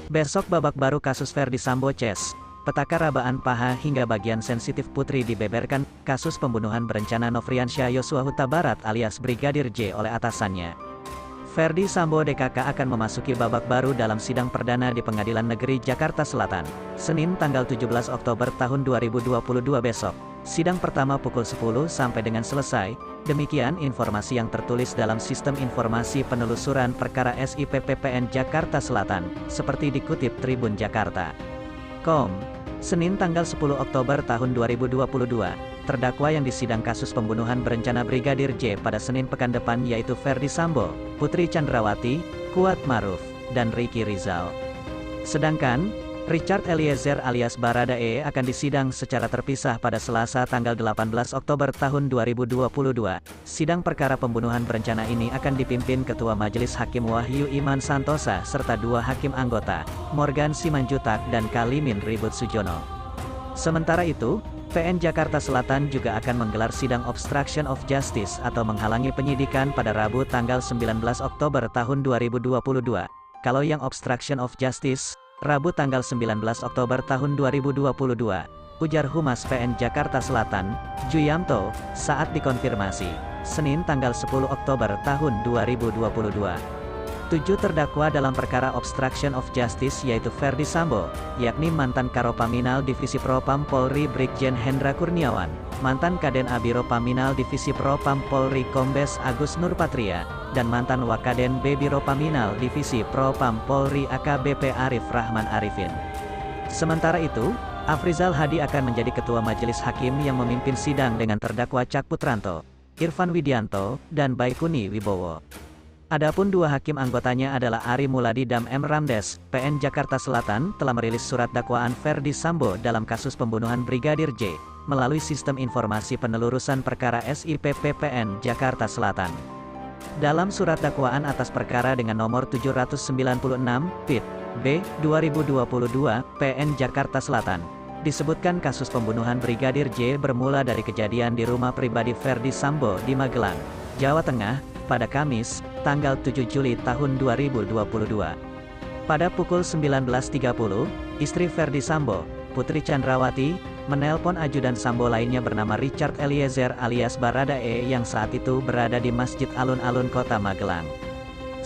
Besok babak baru kasus Ferdy Sambo Ces. Petaka rabaan paha hingga bagian sensitif Putri dibeberkan, kasus pembunuhan berencana Nofriansyah Yosua Huta Barat alias Brigadir J oleh atasannya. Ferdy Sambo DKK akan memasuki babak baru dalam sidang perdana di Pengadilan Negeri Jakarta Selatan, Senin tanggal 17 Oktober tahun 2022 besok. Sidang pertama pukul 10 sampai dengan selesai. Demikian informasi yang tertulis dalam Sistem Informasi Penelusuran Perkara SIPPPN Jakarta Selatan, seperti dikutip Tribun Jakarta.com. Senin tanggal 10 Oktober tahun 2022, terdakwa yang disidang kasus pembunuhan berencana Brigadir J pada Senin pekan depan yaitu Ferdy Sambo, Putri Chandrawati, Kuat Maruf, dan Ricky Rizal. Sedangkan, Richard Eliezer alias Baradae akan disidang secara terpisah pada Selasa tanggal 18 Oktober tahun 2022. Sidang perkara pembunuhan berencana ini akan dipimpin Ketua Majelis Hakim Wahyu Iman Santosa serta 2 hakim anggota, Morgan Simanjutak dan Kalimin Ribut Sujono. Sementara itu, PN Jakarta Selatan juga akan menggelar sidang obstruction of justice atau menghalangi penyidikan pada Rabu tanggal 19 Oktober tahun 2022. Kalau yang obstruction of justice, Rabu tanggal 19 Oktober tahun 2022, ujar Humas PN Jakarta Selatan, Juyamto, saat dikonfirmasi, Senin tanggal 10 Oktober tahun 2022. 7 terdakwa dalam perkara obstruction of justice yaitu Ferdy Sambo, yakni mantan Karopaminal Divisi Propam Polri Brigjen Hendra Kurniawan, mantan Kaden Abiro Paminal Divisi Propam Polri Kombes Agus Nurpatria, dan mantan Wakaden B Biro Paminal Divisi Propam Polri AKBP Arif Rahman Arifin. Sementara itu, Afrizal Hadi akan menjadi Ketua Majelis Hakim yang memimpin sidang dengan terdakwa Cak Putranto, Irfan Widianto, dan Baikuni Wibowo. Adapun 2 hakim anggotanya adalah Ari Muladi dan M. Ramdes. PN Jakarta Selatan telah merilis surat dakwaan Ferdy Sambo dalam kasus pembunuhan Brigadir J melalui Sistem Informasi Penelurusan Perkara SIPPPN Jakarta Selatan. Dalam surat dakwaan atas perkara dengan nomor 796, PIT, B, 2022, PN Jakarta Selatan, disebutkan kasus pembunuhan Brigadir J bermula dari kejadian di rumah pribadi Ferdy Sambo di Magelang, Jawa Tengah, pada Kamis, tanggal 7 Juli tahun 2022. Pada pukul 19.30, istri Ferdy Sambo, Putri Chandrawati, menelpon ajudan Sambo lainnya bernama Richard Eliezer alias Baradae yang saat itu berada di Masjid Alun-Alun Kota Magelang.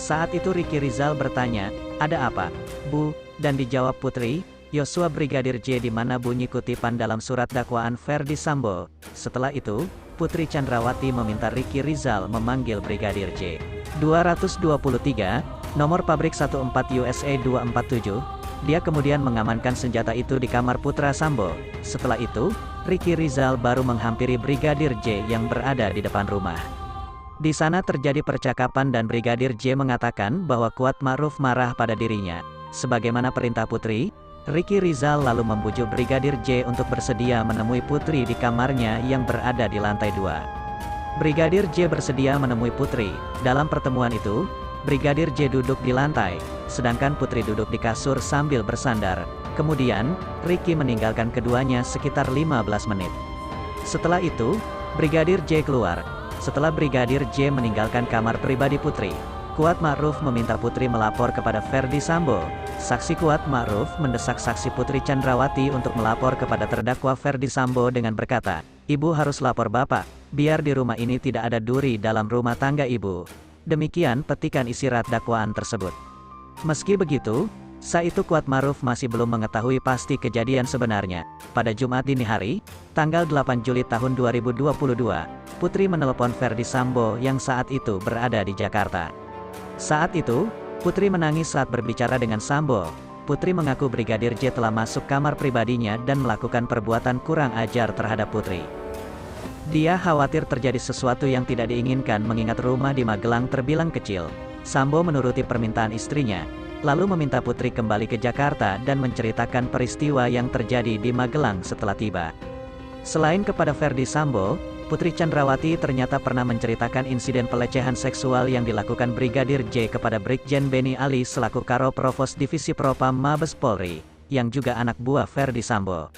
Saat itu Ricky Rizal bertanya, "Ada apa, Bu?" Dan dijawab Putri, "Yosua Brigadir J di mana?" bunyi kutipan dalam surat dakwaan Ferdy Sambo. Setelah itu, Putri Chandrawati meminta Ricky Rizal memanggil Brigadir J. 223, nomor pabrik 14 USA 247, dia kemudian mengamankan senjata itu di kamar putra Sambo. Setelah itu, Ricky Rizal baru menghampiri Brigadir J yang berada di depan rumah. Di sana terjadi percakapan dan Brigadir J mengatakan bahwa Kuat Maruf marah pada dirinya. Sebagaimana perintah Putri, Ricky Rizal lalu membujuk Brigadir J untuk bersedia menemui Putri di kamarnya yang berada di lantai 2. Brigadir J bersedia menemui Putri. Dalam pertemuan itu, Brigadir J duduk di lantai, sedangkan Putri duduk di kasur sambil bersandar. Kemudian, Ricky meninggalkan keduanya sekitar 15 menit. Setelah itu, Brigadir J keluar. Setelah Brigadir J meninggalkan kamar pribadi Putri, Kuat Ma'ruf meminta Putri melapor kepada Ferdy Sambo. Saksi Kuat Ma'ruf mendesak saksi Putri Chandrawati untuk melapor kepada terdakwa Ferdy Sambo dengan berkata, "Ibu harus lapor Bapak, biar di rumah ini tidak ada duri dalam rumah tangga Ibu." Demikian petikan isi surat dakwaan tersebut. Meski begitu, saat itu Kuat Ma'ruf masih belum mengetahui pasti kejadian sebenarnya. Pada Jumat dini hari, tanggal 8 Juli tahun 2022, Putri menelepon Ferdy Sambo yang saat itu berada di Jakarta. Saat itu, Putri menangis saat berbicara dengan Sambo. Putri mengaku Brigadir J telah masuk kamar pribadinya dan melakukan perbuatan kurang ajar terhadap Putri. Dia khawatir terjadi sesuatu yang tidak diinginkan mengingat rumah di Magelang terbilang kecil. Sambo menuruti permintaan istrinya, lalu meminta Putri kembali ke Jakarta dan menceritakan peristiwa yang terjadi di Magelang setelah tiba. Selain kepada Ferdy Sambo, Putri Chandrawati ternyata pernah menceritakan insiden pelecehan seksual yang dilakukan Brigadir J kepada Brigjen Beni Ali selaku Karo Provos Divisi Propam Mabes Polri, yang juga anak buah Ferdy Sambo.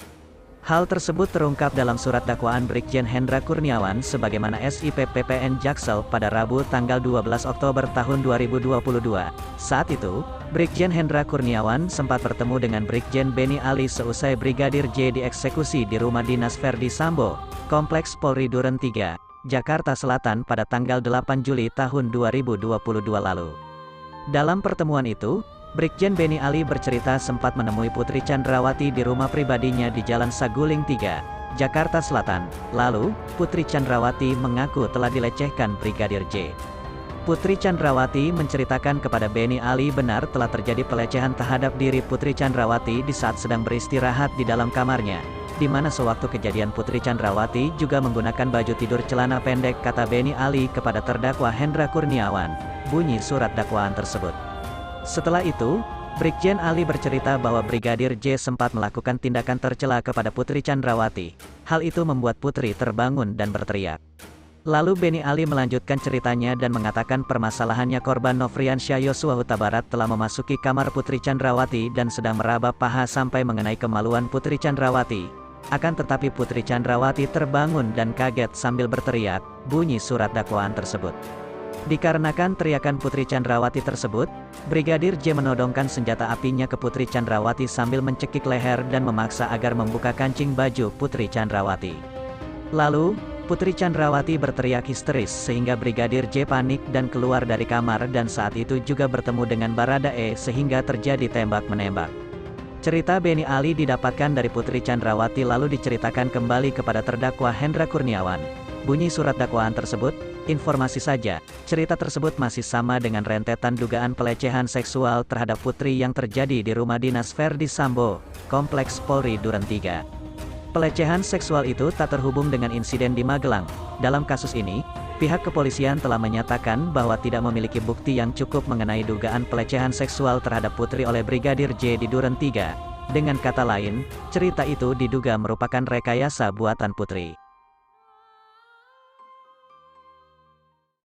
Hal tersebut terungkap dalam surat dakwaan Brigjen Hendra Kurniawan sebagaimana SIP PPN Jaksel pada Rabu tanggal 12 Oktober tahun 2022. Saat itu, Brigjen Hendra Kurniawan sempat bertemu dengan Brigjen Beni Ali seusai Brigadir J dieksekusi di rumah dinas Verdi Sambo, Kompleks Polri Duren 3, Jakarta Selatan pada tanggal 8 Juli tahun 2022 lalu. Dalam pertemuan itu, Brigjen Beni Ali bercerita sempat menemui Putri Chandrawati di rumah pribadinya di Jalan Saguling 3, Jakarta Selatan. Lalu, Putri Chandrawati mengaku telah dilecehkan Brigadir J. Putri Chandrawati menceritakan kepada Beni Ali benar telah terjadi pelecehan terhadap diri Putri Chandrawati di saat sedang beristirahat di dalam kamarnya, di mana sewaktu kejadian Putri Chandrawati juga menggunakan baju tidur celana pendek, kata Beni Ali kepada terdakwa Hendra Kurniawan, bunyi surat dakwaan tersebut. Setelah itu, Brigjen Ali bercerita bahwa Brigadir J sempat melakukan tindakan tercela kepada Putri Chandrawati. Hal itu membuat Putri terbangun dan berteriak. Lalu Beni Ali melanjutkan ceritanya dan mengatakan permasalahannya korban Nofriansyah Yosua Huta Barat telah memasuki kamar Putri Chandrawati dan sedang meraba paha sampai mengenai kemaluan Putri Chandrawati. Akan tetapi Putri Chandrawati terbangun dan kaget sambil berteriak, bunyi surat dakwaan tersebut. Dikarenakan teriakan Putri Chandrawati tersebut, Brigadir J menodongkan senjata apinya ke Putri Chandrawati sambil mencekik leher dan memaksa agar membuka kancing baju Putri Chandrawati. Lalu, Putri Chandrawati berteriak histeris sehingga Brigadir J panik dan keluar dari kamar dan saat itu juga bertemu dengan Baradae sehingga terjadi tembak-menembak. Cerita Beni Ali didapatkan dari Putri Chandrawati lalu diceritakan kembali kepada terdakwa Hendra Kurniawan. Bunyi surat dakwaan tersebut, informasi saja, cerita tersebut masih sama dengan rentetan dugaan pelecehan seksual terhadap Putri yang terjadi di rumah dinas Verdi Sambo, Kompleks Polri Duren 3. Pelecehan seksual itu tak terhubung dengan insiden di Magelang. Dalam kasus ini, pihak kepolisian telah menyatakan bahwa tidak memiliki bukti yang cukup mengenai dugaan pelecehan seksual terhadap Putri oleh Brigadir J di Duren 3. Dengan kata lain, cerita itu diduga merupakan rekayasa buatan Putri.